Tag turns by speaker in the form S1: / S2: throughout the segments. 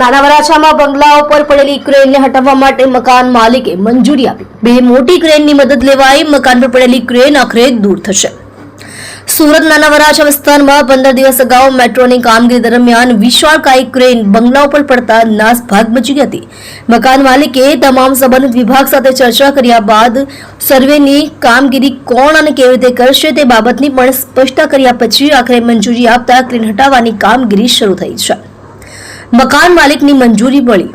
S1: નાના વરાછામાં બંગલાઓ પર પડેલી ક્રેનને હટાવવા માટે મકાન માલિકે મંજૂરી આપી. બે મોટી ક્રેનની મદદ લેવાઈ. મકાન પર પડેલી ક્રેન આખરે દૂર થશે. સુરત નાના વરાછા વિસ્તારમાં 15 દિવસ અગાઉ મેટ્રોની કામગીરી દરમિયાન વિશાળકાય ક્રેન બંગલાઓ પર પડતા નાસભાગ મચી હતી. મકાન માલિકે તમામ સંબંધિત વિભાગ સાથે ચર્ચા કર્યા બાદ સર્વેની કામગીરી કોણ અને કેવી રીતે કરશે તે બાબતની પણ સ્પષ્ટતા કર્યા પછી આખરે મંજૂરી આપતા ક્રેન હટાવવાની કામગીરી શરૂ થઈ છે. મકાન માલિકની મંજૂરી મળી.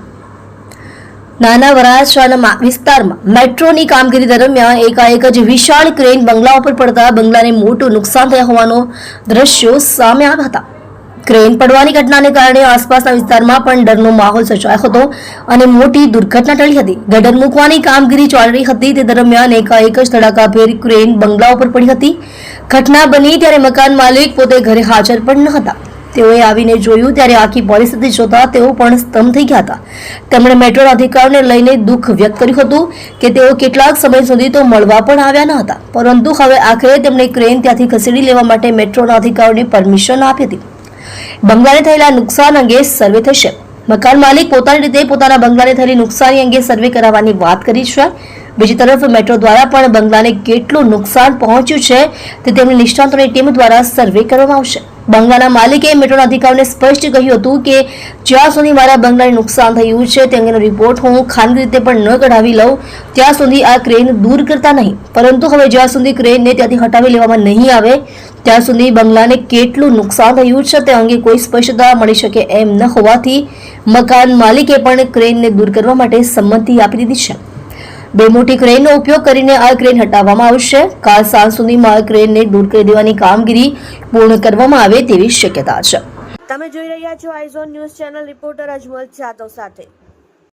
S1: નાના વરાછાના વિસ્તારમાં મેટ્રોની કામગીરી દરમિયાન એકાએક જ વિશાળ ક્રેન બંગલાઓ પર પડતા બંગલાને મોટું નુકસાન થયા હોવાનો દ્રશ્યો સામે આવ્યા હતા. ક્રેન પડવાની ઘટનાને કારણે આસપાસના વિસ્તારમાં પણ ડરનો માહોલ સર્જાયો હતો અને મોટી દુર્ઘટના ટળી હતી. ગટર મૂકવાની કામગીરી ચાલી રહી હતી તે દરમિયાન એકાએક જ ધડાકાભેર ક્રેન બંગલાઓ પર પડી હતી. ઘટના બની ત્યારે મકાન માલિક પોતે ઘરે હાજર પણ ન હતા. તેઓએ આવીને જોયું ત્યારે આખી પરિસ્થિતિ જોતા તેઓ પણ સ્તંભ થઈ ગયા હતા. તેમણે મેટ્રોના અધિકારીઓને લઈને દુઃખ વ્યક્ત કર્યું હતું કે તેઓ કેટલાક સમય સુધી તો મળવા પણ આવ્યા ન હતા, પરંતુ હવે આખરે તેમણે ક્રેન ત્યાંથી ખસેડી લેવા માટે મેટ્રોના અધિકારીઓને પરમિશન આપી હતી. બંગલાને થયેલા નુકસાન અંગે સર્વે થશે. મકાન માલિક પોતાની રીતે પોતાના બંગલાને થયેલી નુકસાની અંગે સર્વે કરાવવાની વાત કરી છે. બીજી તરફ મેટ્રો દ્વારા પણ બંગલાને કેટલું નુકસાન પહોંચ્યું છે તે તેમની નિષ્ણાતોની ટીમ દ્વારા સર્વે કરવામાં આવશે. બંગલાના માલિકે મેટ્રોના અધિકારીઓને સ્પષ્ટ કહ્યું હતું કે જ્યાં સુધી મારા બંગલાને નુકસાન થયું છે તે અંગેનો રિપોર્ટ હું ખાનગી રીતે પણ ન કઢાવી લઉં ત્યાં સુધી આ ક્રેન દૂર કરતા નહીં. પરંતુ હવે જ્યાં સુધી ક્રેનને ત્યાંથી હટાવી લેવામાં નહીં આવે ત્યાં સુધી બંગલાને કેટલું નુકસાન થયું છે તે અંગે કોઈ સ્પષ્ટતા મળી શકે એમ ન હોવાથી મકાન માલિકે પણ ક્રેનને દૂર કરવા માટે સંમતિ આપી દીધી છે. બે મોટી ક્રેનનો ઉપયોગ કરીને આ ક્રેન હટાવવામાં આવશે. કાલ સાંજ સુધીમાં આ ક્રેનને દૂર કરી દેવાની કામગીરી પૂર્ણ કરવામાં આવે તેવી શક્યતા છે.
S2: તમે જોઈ રહ્યા છો I Zone news channel. Reporter Ajmal Jadav સાથે.